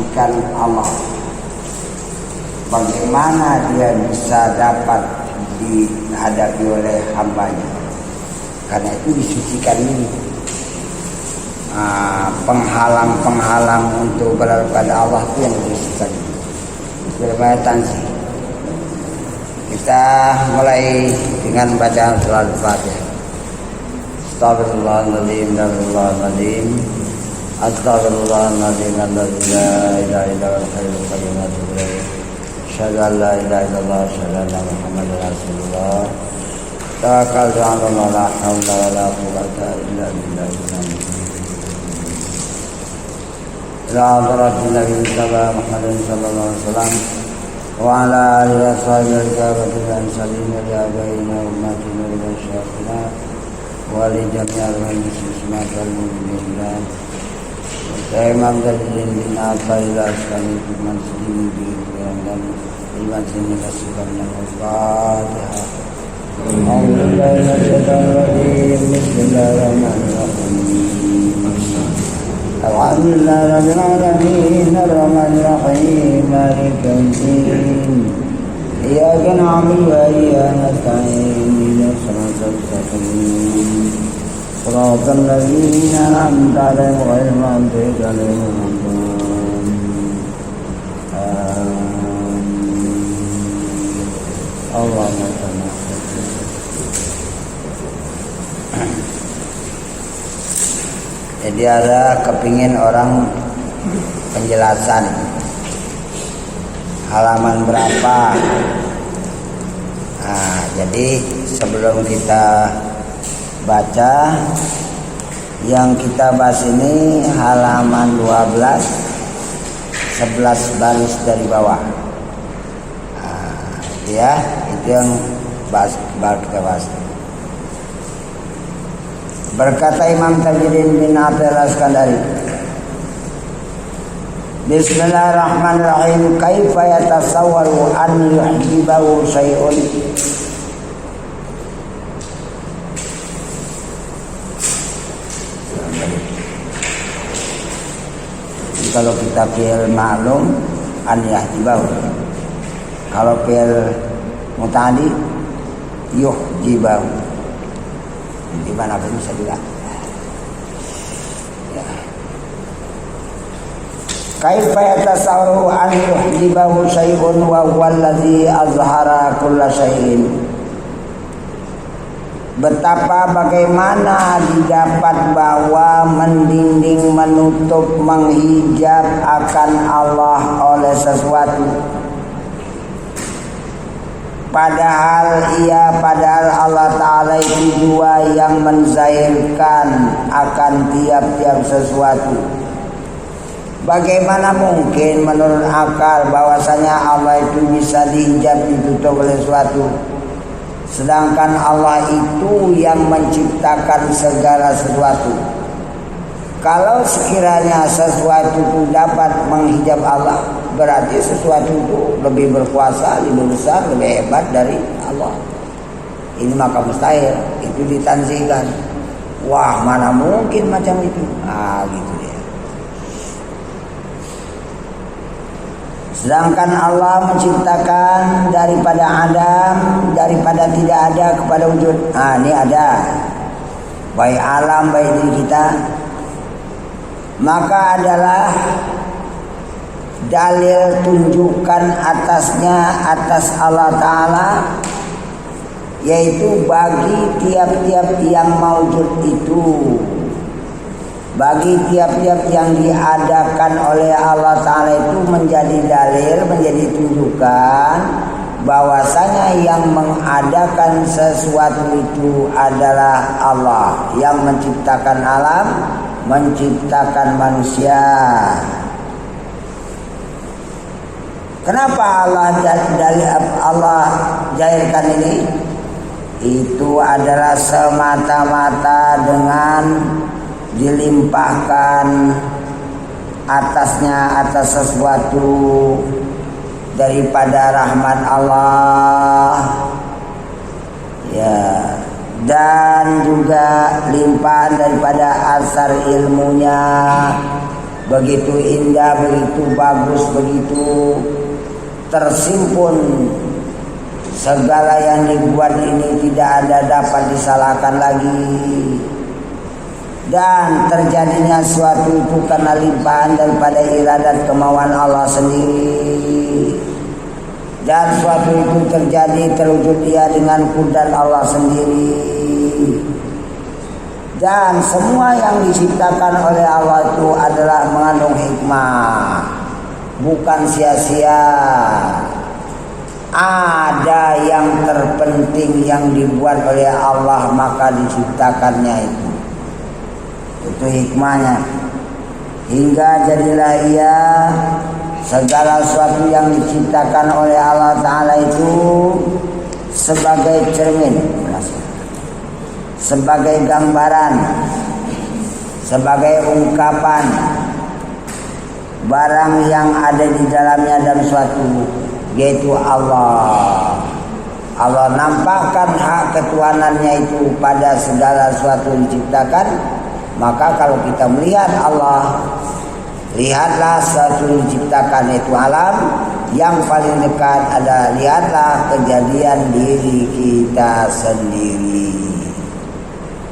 mensucikan Allah. Bagaimana dia bisa dapat dihadapi oleh hambanya? Karena itu disucikan ini. Penghalang-penghalang untuk berada pada Allah itu yang disucikan. Berbaikan sih. Kita mulai dengan bacaan surah Al-Fatihah. Astagfirullahaladzim, astagfirullahaladzim, astagfirullahaladzim, la ilaha illallah, hayyul qayyum, la ilaha illallah, asyhadu an la ilaha illallah, asyhadu anna Muhammadar Rasulullah. Tawakkaltu 'ala Allah, la haula wa la quwwata illa billah. Ila hadratin Nabi Muhammad sallallahu alaihi wasallam wa ala alihi wa sahbihi wa sallam wa abaina ummatina wa syafiina wa li jami'il muslimin wal mu'minin. Imam Jalil bin Abdullah sekali iman sendiri dan iman sendiri kasihnya Al-Fatihah. Bismillahirrahmanirrahim. Alhamdulillah rabbil alamin arrahmanir rahim maliki yaumiddin iyyaka na'budu wa iyyaka nasta'in ihdinas siratal mustaqim siratal ladzina an'amta 'alaihim ghairil maghdubi 'alaihim waladdallin. Allahumma salli. Jadi ada kepingin orang penjelasan halaman berapa. Jadi sebelum kita baca, yang kita bahas ini halaman 12, 11 baris dari bawah. Ya, itu yang baru kita bahas. Berkata Imam Tajuddin bin Abdullah Iskandari, Bismillahirrahmanirrahim. Kaifa yatasawwaru an yuhjibahu syai'un. Kalau kita fi'il ma'lum an yuhjibahu. Kalau fi'il muta'addi yuhjibahu. Di mana pun bisa juga. Ya. Kaifa yatasawwaru an yuhjibahu syai'un wa huwa allazi azhara kulla syai'in. Betapa bagaimana didapat bahwa mendinding, menutup, menghijab akan Allah oleh sesuatu. Padahal Allah Ta'ala itu dua yang menzahirkan akan tiap-tiap sesuatu. Bagaimana mungkin menurut akal bahwasanya Allah itu bisa dihijab, ditutup oleh sesuatu, sedangkan Allah itu yang menciptakan segala sesuatu. Kalau sekiranya sesuatu itu dapat menghijab Allah, berarti sesuatu itu lebih berkuasa, lebih besar, lebih hebat dari Allah. Ini maka mustahil, itu ditanzihkan. Wah, mana mungkin macam itu. Gitu ya. Sedangkan Allah menciptakan daripada Adam, daripada tidak ada kepada wujud. Ini ada. Baik alam, baik diri kita. Maka adalah dalil tunjukkan atasnya atas Allah Ta'ala, yaitu bagi tiap-tiap yang maujud itu, bagi tiap-tiap yang diadakan oleh Allah Ta'ala itu menjadi dalil, menjadi tunjukkan bahwasanya yang mengadakan sesuatu itu adalah Allah yang menciptakan alam, menciptakan manusia. Kenapa Allah jahilkan ini? Itu adalah semata-mata dengan dilimpahkan atasnya atas sesuatu daripada rahmat Allah, ya, dan juga limpahan daripada asar ilmunya, begitu indah, begitu bagus, begitu tersimpun. Segala yang dibuat ini tidak ada dapat disalahkan lagi. Dan terjadinya suatu itu karena limpahan daripada iradat kemauan Allah sendiri. Dan suatu itu terjadi terwujud dia dengan kudrat Allah sendiri. Dan semua yang diciptakan oleh Allah itu adalah mengandung hikmah, bukan sia-sia. Ada yang terpenting yang dibuat oleh Allah maka diciptakannya itu. Itu hikmahnya. Hingga jadilah ia segala sesuatu yang diciptakan oleh Allah Ta'ala itu sebagai cermin, sebagai gambaran, sebagai ungkapan barang yang ada di dalamnya dalam suatu, yaitu Allah. Allah nampakkan hak ketuhanannya itu pada segala sesuatu diciptakan. Maka kalau kita melihat Allah, lihatlah sesuatu diciptakan itu alam. Yang paling dekat adalah lihatlah kejadian diri kita sendiri.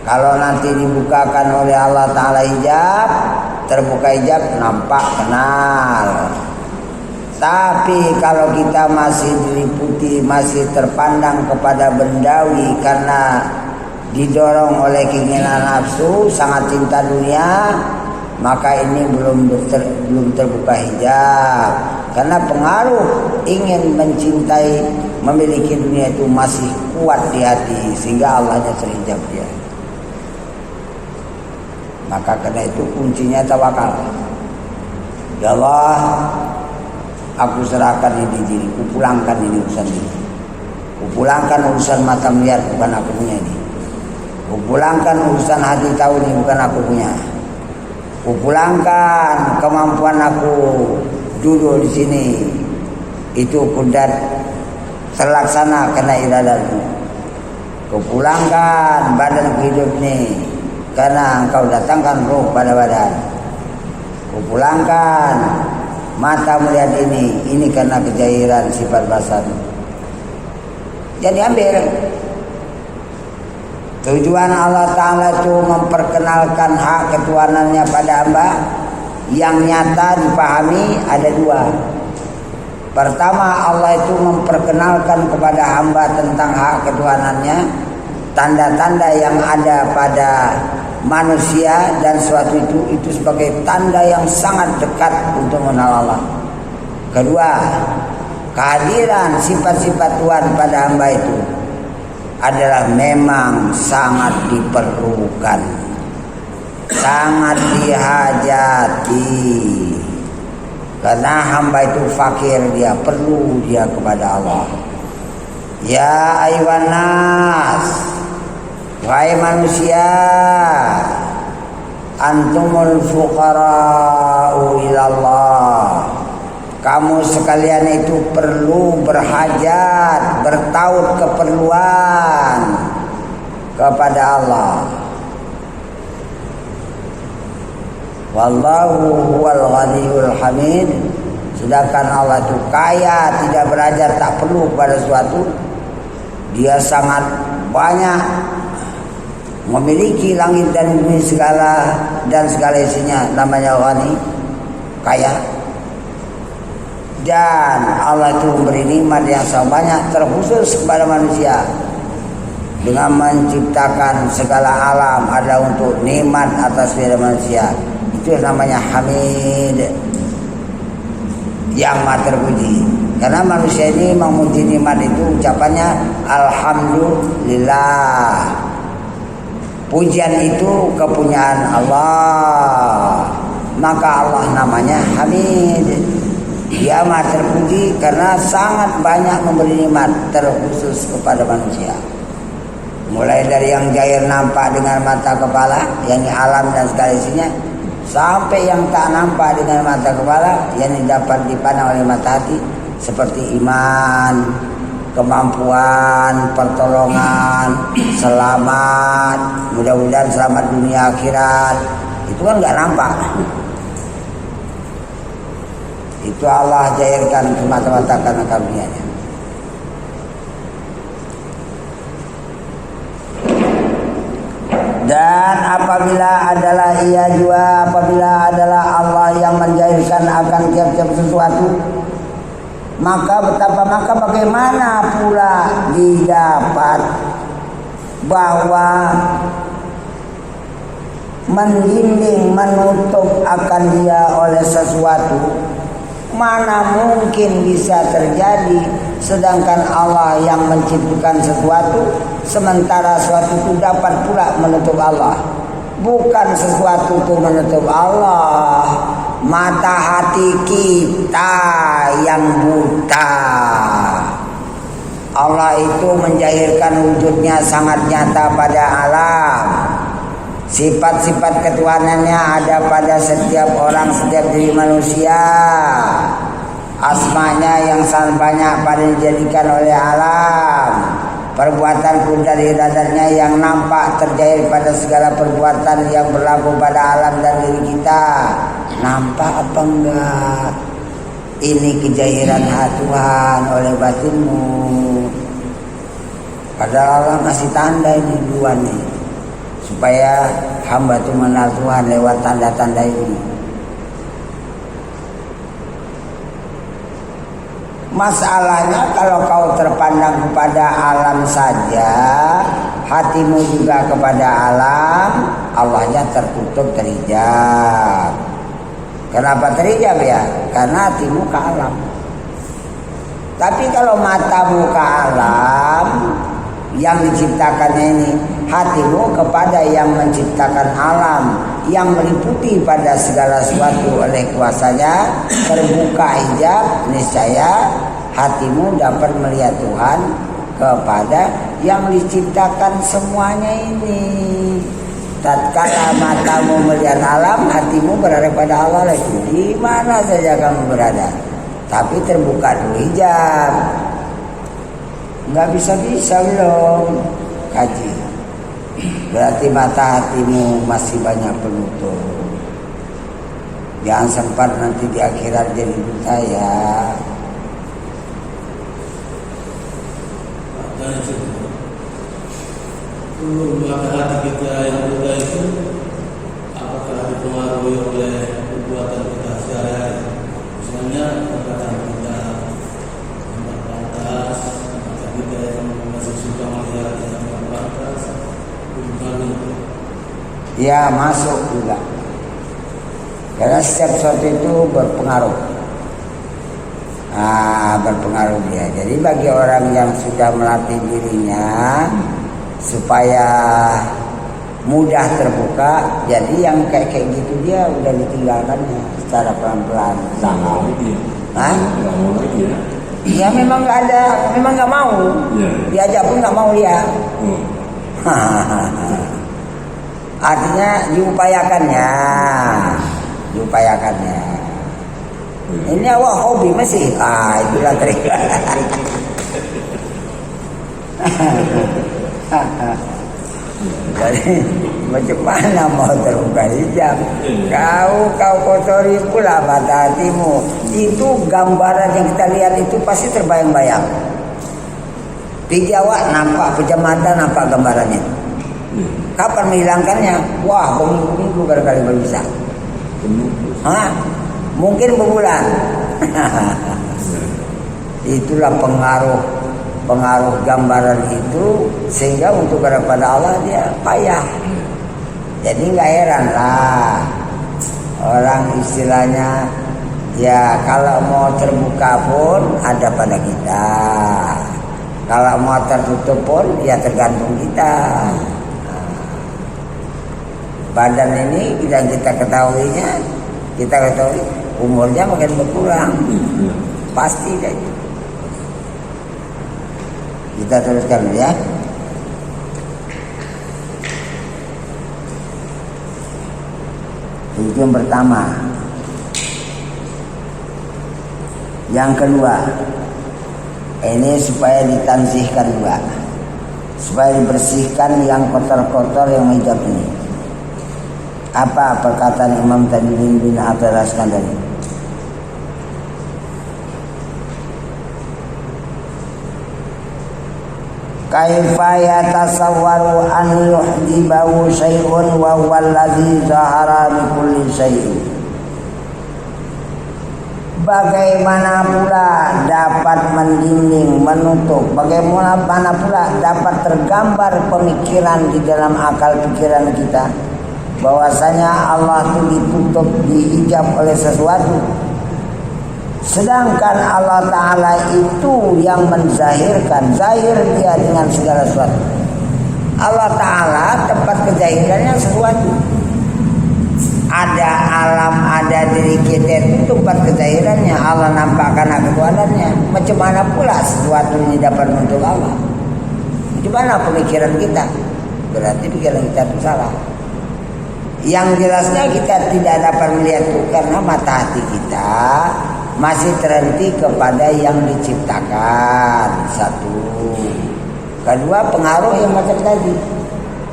Kalau nanti dibukakan oleh Allah Ta'ala hijab, terbuka hijab, nampak kenal. Tapi kalau kita masih diliputi, masih terpandang kepada bendawi karena didorong oleh keinginan nafsu, sangat cinta dunia, maka ini belum terbuka hijab. Karena pengaruh ingin mencintai, memiliki dunia itu masih kuat di hati, sehingga Allahnya terhijab dia. Maka karena itu kuncinya tawakal. Ya Allah, aku serahkan ini diriku, pulangkan ini urusan ini. Kupulangkan urusan mata melihat, bukan aku punya ini. Kupulangkan urusan hati tahu ini, bukan aku punya. Kupulangkan kemampuan aku duduk di sini, itu kudrat terlaksana karena iradatmu. Kupulangkan badan hidup ini karena engkau datangkan roh pada badan. Kupulangkan mata melihat ini karena kejahiran sifat basar. Jadi ambil. Tujuan Allah Ta'ala itu memperkenalkan hak ketuhanannya pada hamba. Yang nyata dipahami ada dua. Pertama, Allah itu memperkenalkan kepada hamba tentang hak ketuhanannya, tanda-tanda yang ada pada manusia, dan suatu itu sebagai tanda yang sangat dekat untuk mengenal Allah. Kedua, kehadiran sifat-sifat Tuhan pada hamba itu adalah memang sangat diperlukan, sangat dihajati. Karena hamba itu fakir, dia perlu dia kepada Allah. Ya ayyuhan nas, wahai manusia, antumul fuqara'u ilallah. Kamu sekalian itu perlu berhajat, bertaut keperluan kepada Allah. Wallahu huwal ghaniyul hamid. Sedangkan Allah itu kaya, tidak berhajat, tak perlu pada sesuatu. Dia sangat banyak, memiliki langit dan bumi segala dan segala isinya, namanya ghani, kaya. Dan Allah itu memberi nikmat yang sangat banyak terkhusus kepada manusia dengan menciptakan segala alam ada untuk nikmat atas diri manusia. Itu namanya hamid, yang maha terpuji. Karena manusia ini memuji nikmat itu ucapannya alhamdulillah. Pujian itu kepunyaan Allah, maka Allah namanya hamid. Dia maha terpuji karena sangat banyak memberi nikmat terkhusus kepada manusia. Mulai dari yang jahir nampak dengan mata kepala, yakni alam dan segala isinya, sampai yang tak nampak dengan mata kepala, yakni dapat dipandang oleh mata hati, seperti iman, kemampuan, pertolongan, selamat, mudah-mudahan selamat dunia akhirat. Itu kan nggak nampak. Itu Allah jairkan semata-mata karena karunia-Nya. Dan apabila adalah Allah yang menjahirkan akan tiap-tiap sesuatu, maka bagaimana pula didapat bahwa mendinding menutup akan dia oleh sesuatu, mana mungkin bisa terjadi, sedangkan Allah yang menciptakan sesuatu, sementara sesuatu itu dapat pula menutup Allah. Bukan sesuatu itu menutup Allah, mata hati kita yang buta. Allah itu menjahirkan wujudnya sangat nyata pada alam. Sifat-sifat ketuhanannya ada pada setiap orang, setiap diri manusia. Asmanya yang sangat banyak pada dijadikan oleh alam. Perbuatan kudrat iradatnya yang nampak terjahir pada segala perbuatan yang berlaku pada alam dan diri kita. Nampak apa enggak? Ini kejahiran Tuhan oleh batinmu. Padahal Allah masih tanda ini duluan nih, supaya hamba itu mengenal Tuhan lewat tanda-tanda ini. Masalahnya kalau kau terpandang kepada alam saja, hatimu juga kepada alam, Allahnya tertutup, terhijab. Kenapa terhijab ya? Karena hatimu ke alam. Tapi kalau matamu ke alam yang diciptakannya ini, hatimu kepada yang menciptakan alam, yang meliputi pada segala sesuatu oleh kuasanya, terbuka hijab, niscaya hatimu dapat melihat Tuhan kepada yang diciptakan semuanya ini. Tatkala matamu melihat alam, hatimu berada pada Allah lagi. Di mana saja kamu berada, tapi terbuka dulu hijab. Nggak bisa-bisa belum kaji. Berarti mata hatimu masih banyak penutup. Jangan sempat nanti di akhirat jadi buta ya. Maka hati kita yang buta itu apakah dipengaruhi oleh perbuatan kita sehari-hari? Misalnya perkataan kita yang pantas, mata kita yang masih suka melihat yang pantas, ya masuk juga. Karena setiap sesuatu itu berpengaruh. Berpengaruh dia. Jadi bagi orang yang sudah melatih dirinya supaya mudah terbuka, jadi yang kayak gitu dia udah ditinggalkannya secara pelan-pelan. Iya memang nggak ada, memang nggak mau. Diajak pun nggak mau dia. Artinya diupayakannya. Ini awak hobi masih, itulah trik. Jadi macam mana mau terbuka hijab? Kau kotori pula mata hatimu. Itu gambaran yang kita lihat itu pasti terbayang-bayang. Di awak nampak pejam mata, nampak gambarannya. Kapan menghilangkannya? Wah, berminggu-minggu barangkali baru bisa. Mungkin berbulan. Itulah pengaruh gambaran itu, sehingga untuk kepada Allah dia payah. Jadi nggak heran lah orang istilahnya ya, kalau mau terbuka pun ada pada kita, kalau mau tertutup pun ya tergantung kita. Badan ini kita ketahui umurnya makin berkurang, pasti deh. Kita teruskan ya. Itu yang pertama. Yang kedua, ini supaya ditansihkan juga, supaya dibersihkan yang kotor-kotor yang hijab ini. Apa perkataan Imam Tajuddin bin Abdul Iskandari? kaifa yatasawwaru an yuhdibahu syai'un wa huwa alladzi zahara bi kulli syai'in. Bagaimana pula dapat mendinding, menutup, bagaimana pula dapat tergambar pemikiran di dalam akal pikiran kita bahwasanya Allah itu ditutup, dihijab oleh sesuatu, sedangkan Allah Ta'ala itu yang menzahirkan, zahir dia dengan segala sesuatu. Allah Ta'ala tempat kezahirannya sesuatu. Ada alam, ada diri kita itu tempat kezahirannya. Allah nampakkan ketuhanannya. Macam mana pula sesuatu ini dapat untuk Allah? Macam mana pemikiran kita? Berarti pikiran kita itu salah. Yang jelasnya kita tidak dapat melihat itu karena mata hati kita masih terhenti kepada yang diciptakan. Satu. Kedua, pengaruh yang macam tadi.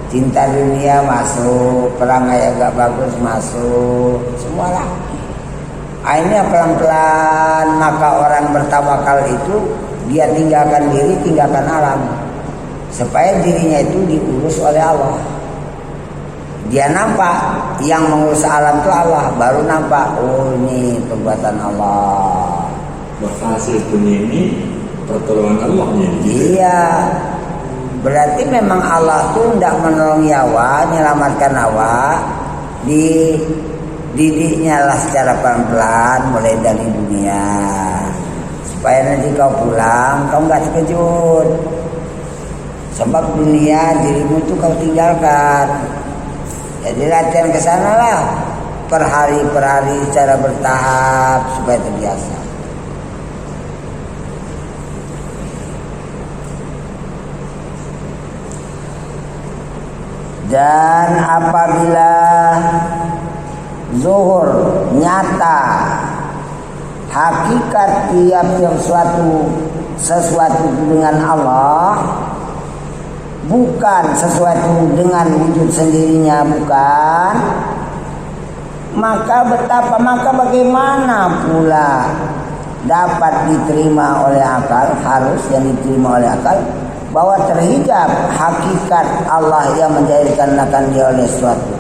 Cinta dunia masuk, perangai agak bagus masuk, semualah. Akhirnya pelan-pelan maka orang bertawakal itu dia tinggalkan diri, tinggalkan alam, supaya dirinya itu diurus oleh Allah. Dia nampak yang mengurus alam itu Allah, baru nampak oh ini perbuatan Allah. Hasil dunia ini pertolongan Allah ini. Iya. Berarti memang Allah tuh tidak menolong nyawa, menyelamatkan nyawa, didiknya lah secara pelan-pelan mulai dari dunia, supaya nanti kau pulang kau nggak terkejut, sebab dunia dirimu itu kau tinggalkan. Jadi latihan ke sana lah, per hari secara bertahap supaya terbiasa. Dan apabila zuhur nyata hakikat tiap-tiap sesuatu dengan Allah, bukan sesuatu dengan wujud sendirinya, bukan, maka bagaimana pula dapat diterima oleh akal, harus yang diterima oleh akal, bahwa terhijab hakikat Allah yang menjadikan dia oleh sesuatu.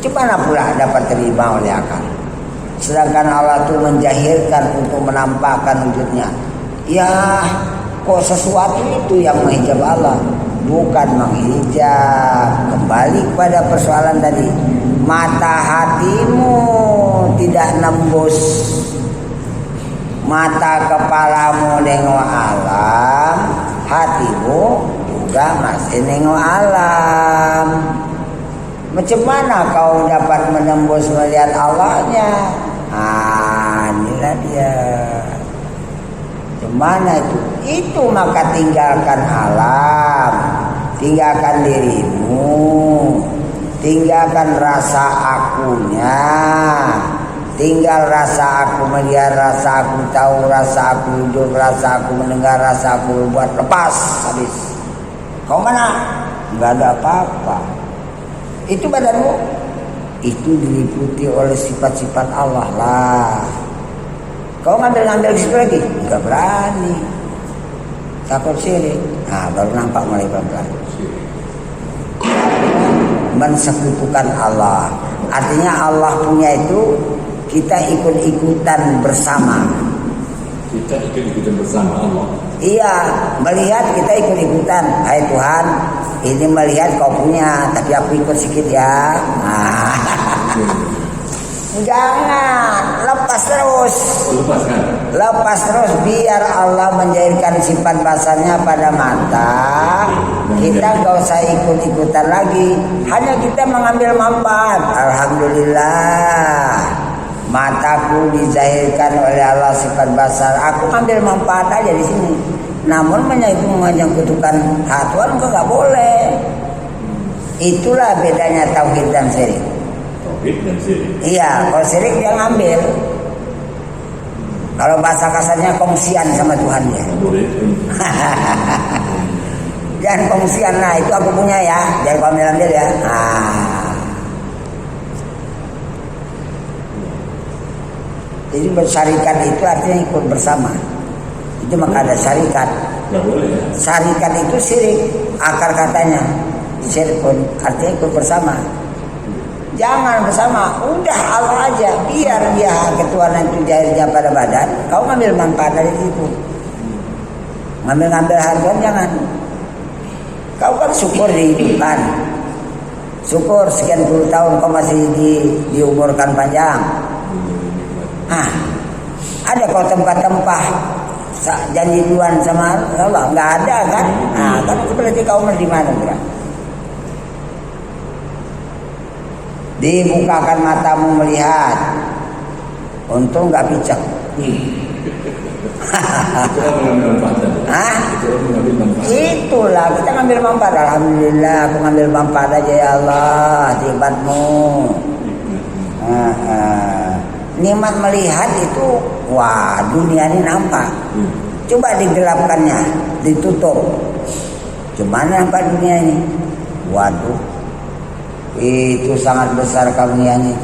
Gimana pula dapat terima oleh akal? Sedangkan Allah itu menjahirkan untuk menampakkan wujudnya. Ya, kok sesuatu itu yang menghijab Allah, bukan menghijab. Kembali kepada persoalan tadi, mata hatimu tidak nembus, mata kepalamu nengok alam, hatimu juga masih nengok alam. Macam mana kau dapat menembus melihat Allahnya? Inilah dia. Macam mana itu? Itu maka tinggalkan alam, tinggalkan dirimu, tinggalkan rasa akunya. Tinggal rasa aku melihat, rasa aku tahu, rasa aku hidup, rasa aku mendengar, rasa aku buat, lepas, habis. Kau mana? Enggak ada apa-apa. Itu badanmu, itu diliputi oleh sifat-sifat Allah lah. Kau ngambil situ lagi? Enggak berani. Takut sirik. Nah, baru nampak mulai pelan-pelan. Mensekutukan Allah. Artinya Allah punya itu kita ikut-ikutan bersama. Kita ikut-ikutan bersama Allah. Iya, melihat kita ikut-ikutan. Hai Tuhan, ini melihat kau punya, tapi aku ikut sedikit ya. Jangan, lepas terus. Lepaskan. Lepas terus biar Allah menjadikan sifat basarnya pada mata. Kita gak usah ikut-ikutan lagi. Hanya kita mengambil manfaat. Alhamdulillah. Mataku dizahirkan oleh Allah sifat basar. Aku ambil manfaat aja di sini. Namun menyekutukan hak Tuhan enggak boleh. Itulah bedanya tauhid dan syirik. Tauhid dan syirik. Iya, kalau syirik dia ngambil. Kalau bahasa kasarnya kongsian sama Tuhannya. Boleh. Jangan kongsian, nah itu aku punya ya, jangan kau ambil ya. Jadi bersyarikat itu artinya ikut bersama. Itu maka ada syarikat. Nggak boleh ya. Syarikat itu syirik, akar katanya. Syirik pun artinya ikut bersama. Jangan bersama, udah Allah aja, biar dia ketuhanan itu jahilnya pada badan, kau ngambil manfaat dari situ. Ngambil harga jangan. Kau kan syukur dihidupan, syukur sekian puluh tahun kau masih diumurkan panjang. Ada kau tempat-tempat janji duluan sama Allah, nggak ada kan? Kan itu berarti kau di mana kan? Dibukakan matamu melihat, untung nggak picek. Itulah kita ngambil manfaat. Alhamdulillah aku ngambil manfaat aja ya Allah, nikmatmu. Nikmat melihat itu, wah dunia ini nampak. Coba digelapkannya, ditutup. Gimana nampak dunia ini? Waduh, itu sangat besar karunianya.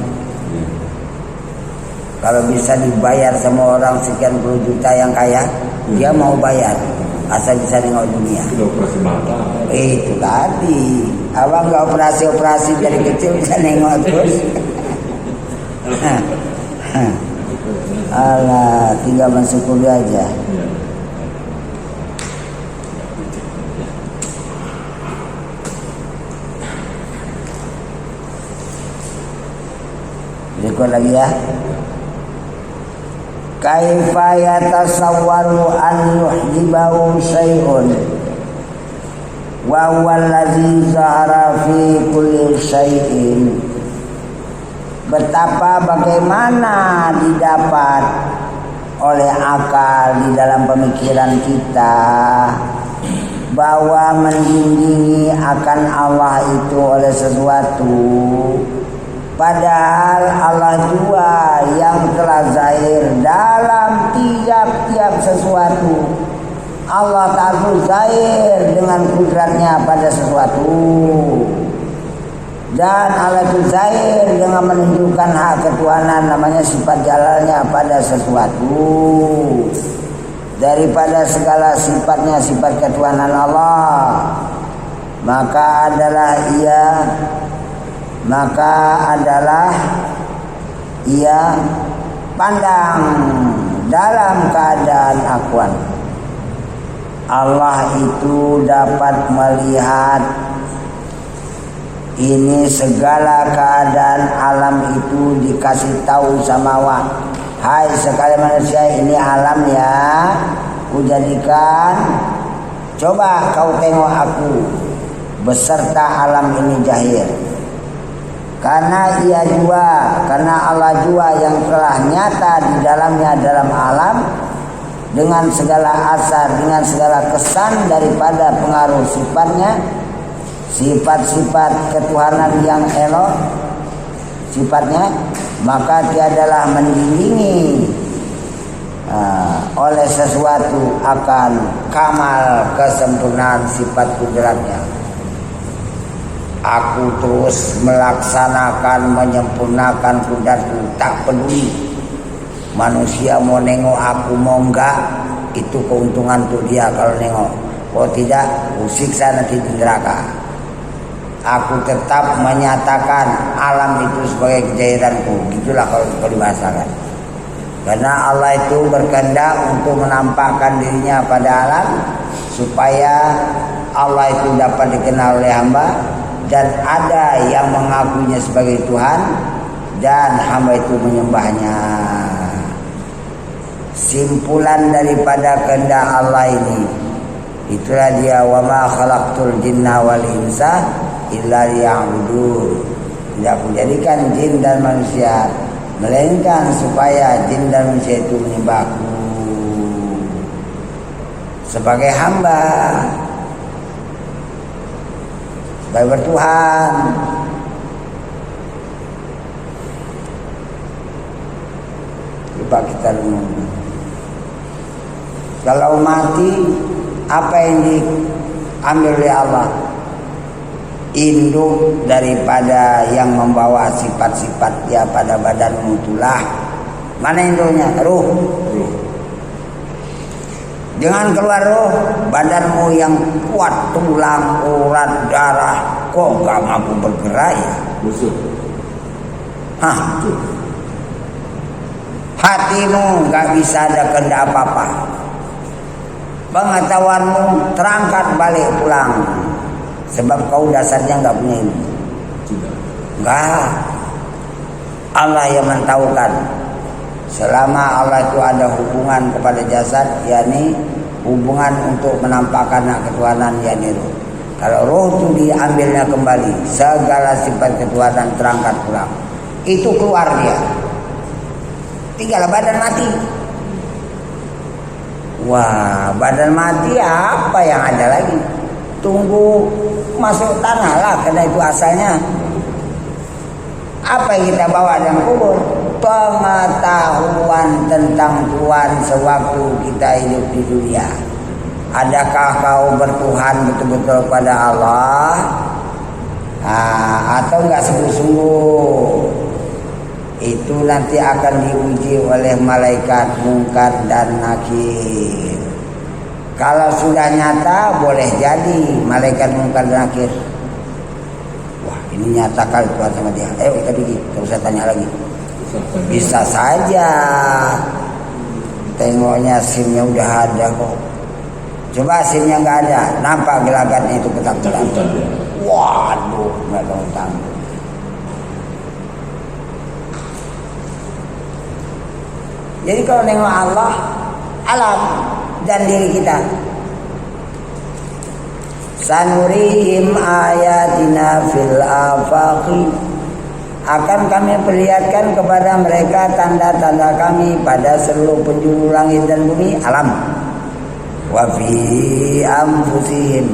Kalau bisa dibayar sama orang sekian puluh juta yang kaya, dia mau bayar asal bisa nengok dunia. Itu operasi mata. Itu tadi, abang nggak operasi dari kecil bisa nengok terus. Alah, tinggal mensyukuri aja. Berikut lagi ya. Kaifa yatasawwaru an yuhjibahu syai'un wa huwa allazi zahara fi kulli syai'in. Betapa bagaimana didapat oleh akal di dalam pemikiran kita bahwa menjunjungi akan Allah itu oleh sesuatu, padahal Allah jua yang telah zahir dalam tiap-tiap sesuatu. Allah Ta'ala zahir dengan kudratnya pada sesuatu, dan Allah itu zahir dengan menunjukkan hak ketuhanan, namanya sifat jalalnya pada sesuatu. Daripada segala sifatnya sifat ketuhanan Allah, maka adalah ia pandang dalam keadaan akuan. Allah itu dapat melihat ini segala keadaan alam itu, dikasih tahu sama Allah. Hai sekalian manusia, ini alam ya, ku jadikan, coba kau tengok aku beserta alam ini jahir. Karena Allah jua yang telah nyata di dalamnya dalam alam, dengan segala asar, dengan segala kesan daripada pengaruh sifatnya, sifat-sifat ketuhanan yang elok sifatnya, maka tiadalah mendindingi oleh sesuatu akan kamal kesempurnaan sifat kudratnya. Aku terus melaksanakan, menyempurnakan kudratku, tak peduli manusia mau nengok aku mau enggak, itu keuntungan untuk dia kalau nengok. Kalau tidak, usiksa nanti di neraka. Aku tetap menyatakan alam itu sebagai kejahiranku. Gitulah kalau dibahasakan. Karena Allah itu berkehendak untuk menampakkan dirinya pada alam, supaya Allah itu dapat dikenal oleh hamba, dan ada yang mengakuinya sebagai Tuhan, dan hamba itu menyembahnya. Simpulan daripada kehendak Allah ini, itulah dia, wa ma khalaqtul jinna wal insa illa liya'budun. Tidak aku jadikan jin dan manusia melainkan supaya jin dan manusia itu menyembahku sebagai hamba, sebagai bertuhan. Coba kita renung. Kalau mati, apa yang diambil oleh Allah? Induk daripada yang membawa sifat-sifat dia pada badanmu itulah. Mana induknya? Ruh. Dengan keluar roh, badanmu yang kuat, tulang, urat, darah, kok gak mampu bergerak ya? Busuk. Hah? Hatimu gak bisa ada kehendak apa-apa. Pengetahuanmu terangkat balik pulang. Sebab kau dasarnya gak punya ilmu. Enggak. Allah yang mentaukan. Selama Allah itu ada hubungan kepada jasad, yakni hubungan untuk menampakkan ketuhanan, yakni roh. Kalau roh itu diambilnya kembali, segala sifat ketuhanan terangkat pulang. Itu keluar dia. Tinggal badan mati. Wah, badan mati apa yang ada lagi? Tunggu masuk tanah lah, karena itu asalnya. Apa yang kita bawa dalam kubur? Pengetahuan tentang Tuhan sewaktu kita hidup di dunia. Adakah kau bertuhan betul-betul pada Allah? Atau enggak sungguh-sungguh? Itu nanti akan diuji oleh malaikat Munkar dan Nakir. Kalau sudah nyata boleh jadi malaikat Munkar dan Nakir. Wah, ini nyata kali Tuhan sama dia. Ayo kita pergi, tidak usah tanya lagi. Bisa saja. Tengoknya SIM-nya udah ada kok. Coba SIM-nya nggak ada, nampak gelagatnya itu ketakutan. Waduh, nggak tanggung. Jadi kalau nengok Allah, alam dan diri kita. Sanurihim ayatina fil afaqi. Akan kami perlihatkan kepada mereka tanda-tanda kami pada seluruh penjuru langit dan bumi, alam. Wa fi anfusihim.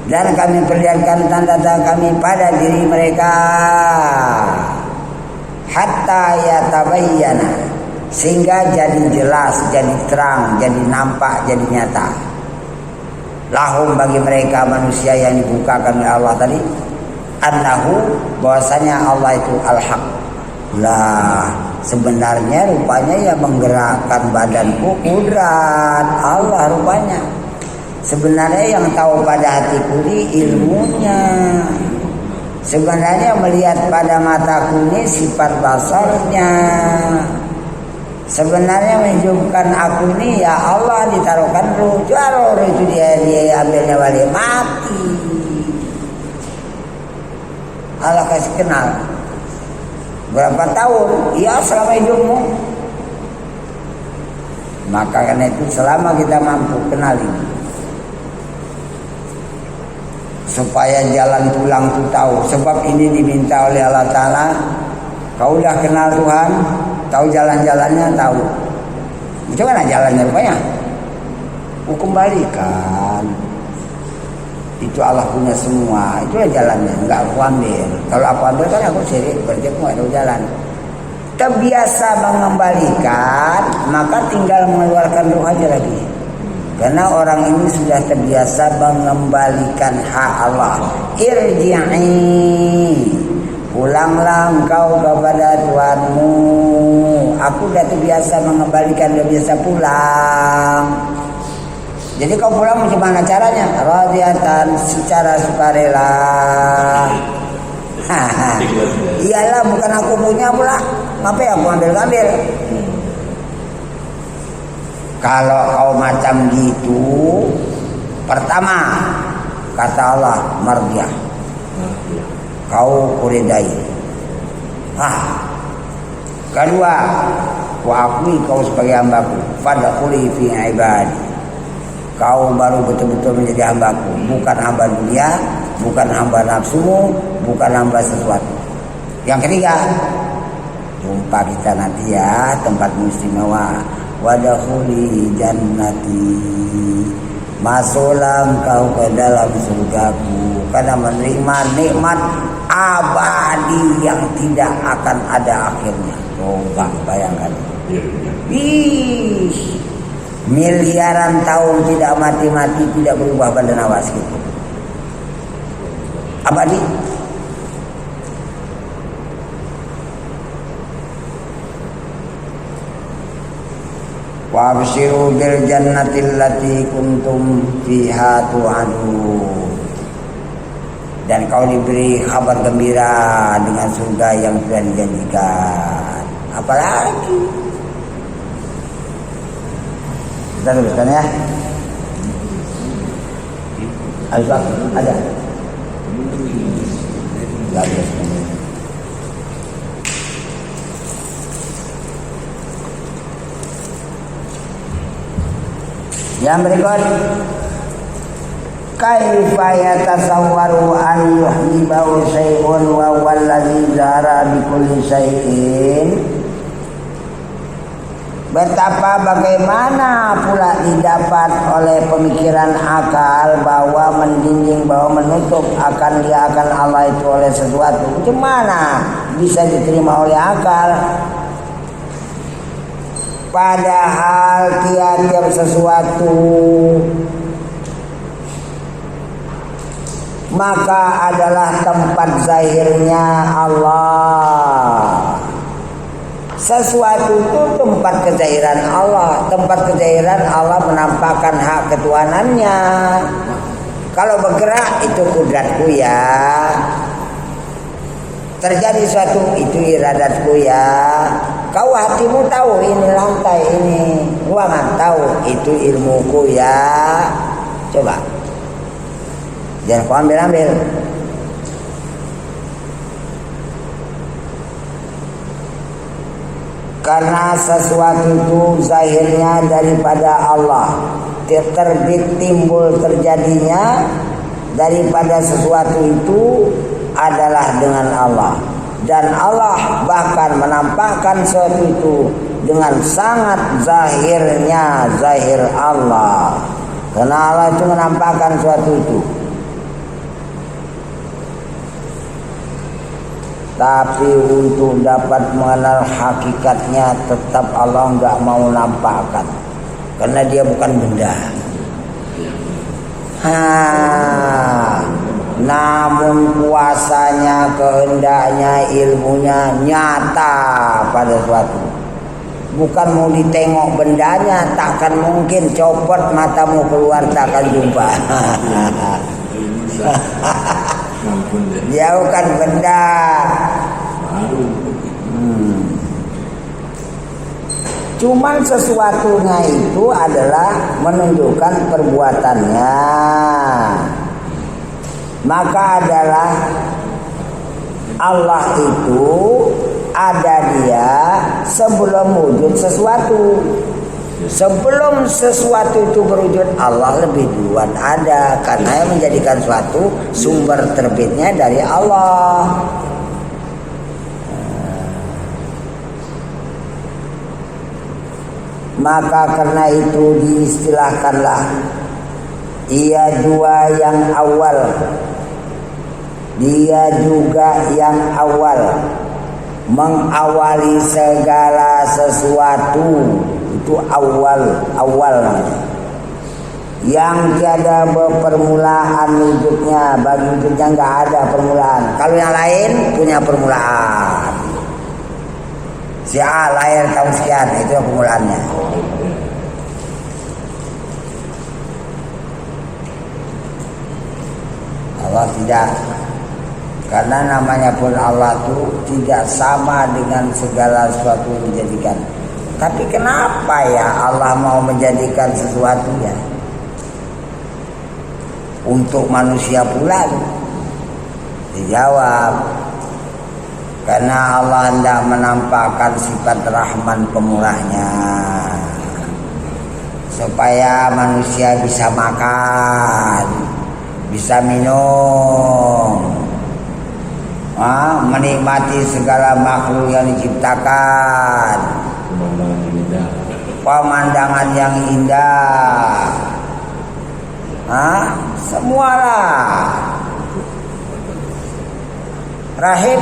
Dan kami perlihatkan tanda-tanda kami pada diri mereka. Hatta yatabayyana. Sehingga jadi jelas, jadi terang, jadi nampak, jadi nyata. Lahum bagi mereka manusia yang dibukakan oleh Allah tadi, annahu bahwasanya Allah itu al-haq. Lah, sebenarnya rupanya yang menggerakkan badanku kudrat Allah rupanya. Sebenarnya yang tahu pada hatiku ini ilmunya. Sebenarnya melihat pada mataku ini sifat basarnya. Sebenarnya menunjukkan aku ini ya Allah ditaruhkan roh. Roh itu dia ambilnya balik mati. Allah kasih kenal. Berapa tahun? Ya selama hidupmu. Maka karena itu selama kita mampu kenal ini, supaya jalan pulang itu tahu. Sebab ini diminta oleh Allah Ta'ala. Kau udah kenal Tuhan, tahu jalan-jalannya, tahu. Bagaimana jalannya rupanya? Kembalikan. Itu Allah punya semua. Itulah jalannya. Enggak aku ambil. Kalau aku ambil kan aku syirik. Berarti aku nggak tahu jalan. Terbiasa mengembalikan, maka tinggal mengeluarkan roh aja lagi. Karena orang ini sudah terbiasa mengembalikan hak Allah. Irji'i. Pulanglah engkau kepada Tuhanmu. Aku sudah terbiasa mengembalikan, sudah biasa pulang. Jadi kau pulang macam mana caranya? Radiyatan, secara sukarela. Iyalah, bukan aku punya pula. Ngapain aku ambil-ambil? Kalau kau macam gitu, pertama kata Allah mardiyah. Kau kuridai. Kedua, wa akui kau sebagai hambaku. Fadkhuli fi ibadi. Kau baru betul-betul menjadi hambaku. Bukan hamba dunia, bukan hamba nafsumu, bukan hamba sesuatu. Yang ketiga, jumpa kita nanti ya, tempat istimewa. Wadkhuli jannati. Masuklah engkau ke dalam surgaku, karena menerima nikmat abadi yang tidak akan ada akhirnya. Coba bayangkan. Miliaran tahun tidak mati-mati, tidak berubah badan awas gitu. Abadi. Wa abshiru bil jannati allati kuntum fiha tu'adun. Dan kau diberi kabar gembira dengan surga yang telah dijanjikan. Apalagi? Kita teruskan ya. Ada. Yang berikut, kaifa yatasawwaru an yuhibbu syai'un wa wallazi zara bi kulli syai'in. Betapa bagaimana pula didapat oleh pemikiran akal bahwa menjinjing, bahwa menutup akan dia akan Allah itu oleh sesuatu. Bagaimana bisa diterima oleh akal? Padahal tiap-tiap sesuatu maka adalah tempat zahirnya Allah. Sesuatu itu tempat kezahiran Allah. Tempat kezahiran Allah menampakkan hak ketuhanannya. Kalau bergerak itu kudratku ya. Terjadi suatu itu iradatku ya. Kau hatimu tahu ini lantai, ini ruangan, tahu itu ilmuku ya. Coba, jangan kau ambil. Karena sesuatu itu zahirnya daripada Allah, terbit timbul terjadinya daripada sesuatu itu adalah dengan Allah. Dan Allah bahkan menampakkan sesuatu itu dengan sangat zahirnya, zahir Allah. Karena Allah itu menampakkan sesuatu itu. Tapi untuk dapat mengenal hakikatnya tetap Allah enggak mau nampakkan. Karena dia bukan benda. Namun kuasanya, kehendaknya, ilmunya nyata pada suatu. Bukan mau ditengok bendanya, takkan mungkin copot matamu keluar takkan jumpa. Dia bukan benda. Cuman sesuatunya itu adalah menunjukkan perbuatannya. Maka adalah Allah itu ada dia sebelum wujud sesuatu. Sebelum sesuatu itu berwujud, Allah lebih duluan ada. Karena yang menjadikan suatu sumber terbitnya dari Allah. Maka karena itu diistilahkanlah ia dua yang awal, dia juga yang awal, mengawali segala sesuatu. Itu awal yang tiada berpermulaan wujudnya. Bagi wujudnya enggak ada permulaan. Kalau yang lain punya permulaan. Si A lahir tahun sekian, itu permulaannya. Allah tidak. Karena namanya pun Allah itu tidak sama dengan segala sesuatu menjadikan. Tapi kenapa ya Allah mau menjadikan sesuatu ya? Untuk manusia pula? Dijawab, karena Allah hendak menampakkan sifat Rahman pemurahnya, supaya manusia bisa makan, bisa minum, menikmati segala makhluk yang diciptakan. Pemandangan yang indah, semualah. Rahim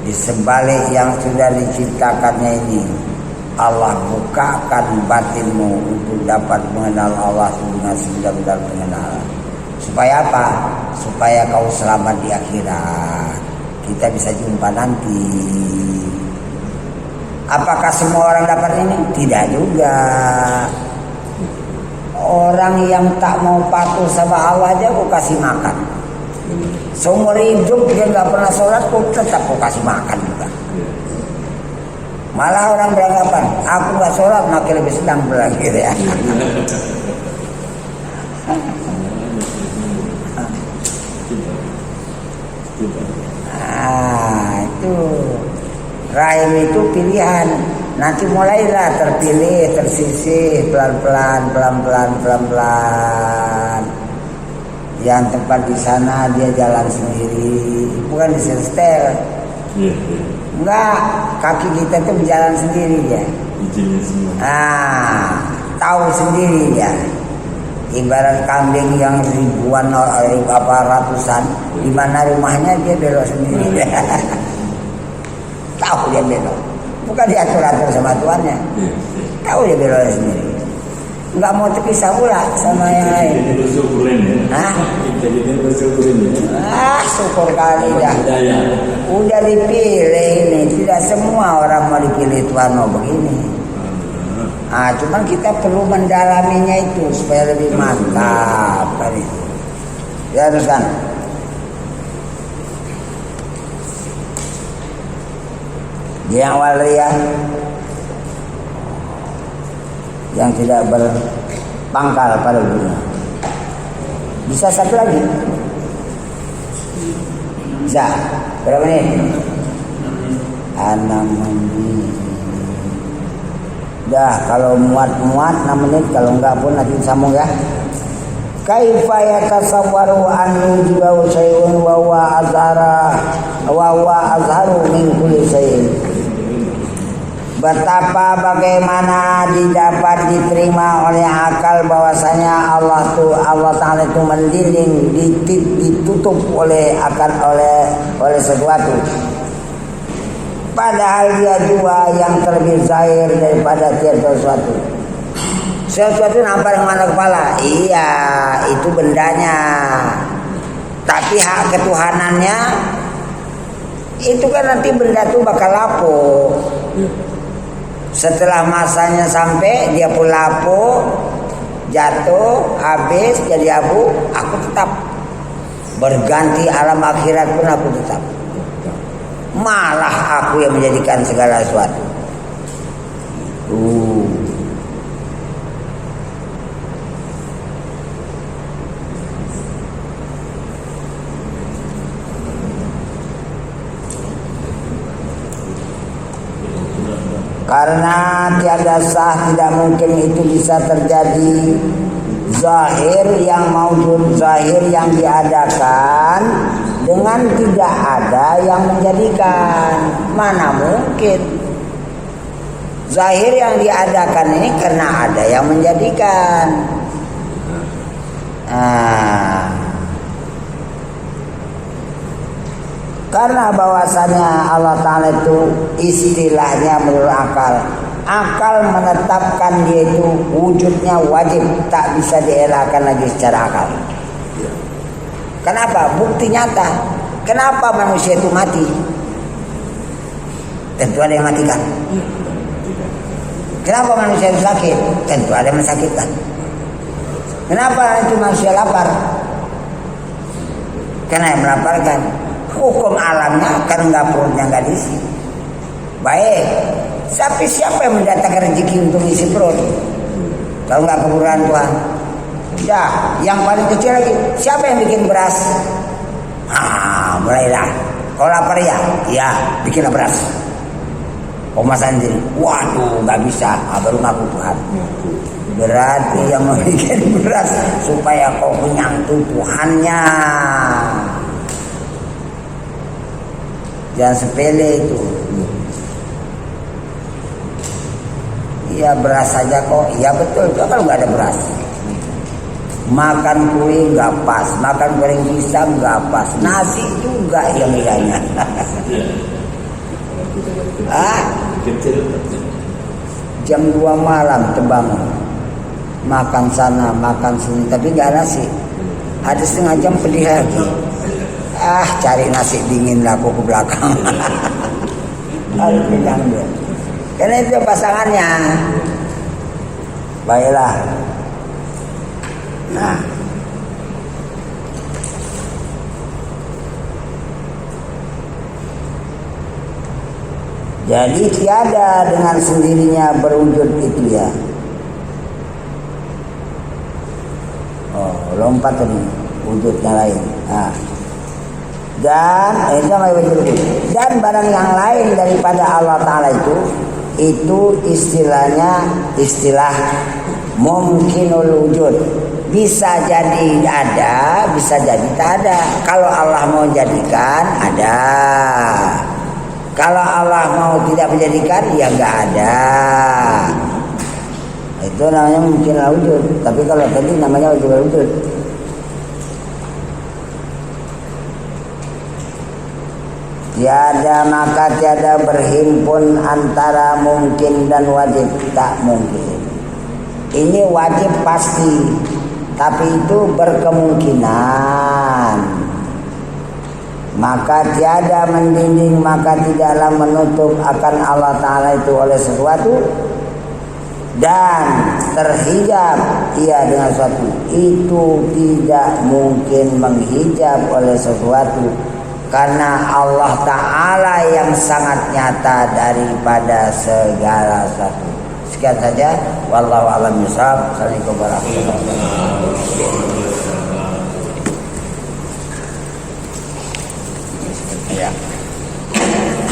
di sebalik yang sudah diciptakannya ini, Allah bukakan batinmu untuk dapat mengenal Allah dengan sebenar-benar pengenalan. Supaya apa? Supaya kau selamat di akhirat. Kita bisa jumpa nanti. Apakah semua orang dapat ini? Tidak juga. Orang yang tak mau patuh sama Allah aja kok kasih makan. Seumur hidup dia nggak pernah sholat, kok tetap kok kasih makan juga. Malah orang beranggapan, aku nggak sholat makin lebih senang berlagir ya. Nah itu rahim itu pilihan. Nanti mulailah terpilih, tersisih pelan-pelan. Yang tempat di sana dia jalan sendiri, bukan disetel. Enggak, kaki kita tuh berjalan sendiri dia. Tahu sendiri dia. Ibarat kambing yang ribuan apa ratusan, di mana rumahnya dia belok sendiri. Tahu dia belok. Bukan diatur-atur sama tuannya. Tahu dia belok sendiri. Enggak mau terpisah pula sama yang lain. Syukur kali dah. Udah dipilih ini. Tidak semua orang mau dipilih Tuhan mau begini. Cuman kita perlu mendalaminya itu supaya lebih mantap kan itu. Ya teruskan. Dia yang walia, yang tidak berpangkal pada dunia. Bisa satu lagi? Bisa. Berapa menit? 6 menit. Dah, kalau muat 6 menit, kalau enggak pun nanti sambung ya. Kaifa yatasawwaru an yujibu syai'un wa huwa azharu min kulli syai'in. Betapa bagaimana didapat diterima oleh akal bahwasanya Allah Ta'ala itu mendinding, ditutup oleh oleh sesuatu. Padahal dia juga yang terlebih zahir daripada tiap sesuatu. Sesuatu nampak dengan mata kepala, iya itu bendanya. Tapi hak ketuhanannya itu kan nanti benda itu bakal lapuk. Setelah masanya sampai dia pun lapuk, jatuh, habis jadi abu, aku tetap berganti alam akhirat pun aku tetap. Malah aku yang menjadikan segala sesuatu. Karena tiada sah, tidak mungkin itu bisa terjadi. Zahir yang maujud, zahir yang diadakan dengan tidak ada yang menjadikan. Mana mungkin. Zahir yang diadakan ini karena ada yang menjadikan. Karena bahwasanya Allah Ta'ala itu istilahnya menurut akal. Akal menetapkan dia itu wujudnya wajib, tak bisa dielakkan lagi secara akal. Kenapa? Bukti nyata. Kenapa manusia itu mati? Tentu ada yang matikan. Kenapa manusia itu sakit? Tentu ada yang mensakitkan. Kenapa itu manusia lapar? Karena yang melaparkan. Hukum alamnya kan perutnya nggak diisi. Baik, tapi siapa yang mendatangkan rezeki untuk isi perut? Kalau nggak kemurahan Tuhan. Ya, yang paling kecil lagi, siapa yang bikin beras? Mulailah. Kalau lapar ya bikinlah beras. Pemasan sendiri. Waduh, nggak bisa. Baru ngaku Tuhan. Berarti yang membuat beras supaya kau kenyang tuh Tuhannya. Jangan sepele itu. Iya beras saja kok. Iya betul. Kalau nggak ada beras, makan kue nggak pas, makan goreng pisang nggak pas, nasi juga yang ianya. Jam 2 malam terbangun, makan sana, makan sini, tapi nggak nasi. Ada setengah jam pedih lagi. Cari nasi dingin lah aku ke belakang. Harus bilang dia. Karena itu pasangannya. Baiklah. Nah, jadi tiada dengan sendirinya berwujud itu ya. Oh, lompat tadi wujudnya lain. Nah. Dan barang yang lain daripada Allah Ta'ala itu istilahnya istilah mungkinul wujud. Bisa jadi ada, bisa jadi tak ada. Kalau Allah mau jadikan, ada. Kalau Allah mau tidak menjadikan, ya enggak ada. Itu namanya mungkinul wujud. Tapi kalau tadi namanya wujudul wujud. Tiada maka tiada berhimpun antara mungkin dan wajib, tak mungkin. Ini wajib pasti, tapi itu berkemungkinan. Maka tiada mendinding, maka tidaklah menutup akan Allah Ta'ala itu oleh sesuatu, dan terhijab ia dengan sesuatu. Itu tidak mungkin menghijab oleh sesuatu, karena Allah Ta'ala yang sangat nyata daripada segala sesuatu. Sekian saja. Wallahu a'lam bishawab. Assalamualaikum warahmatullahi wabarakatuh.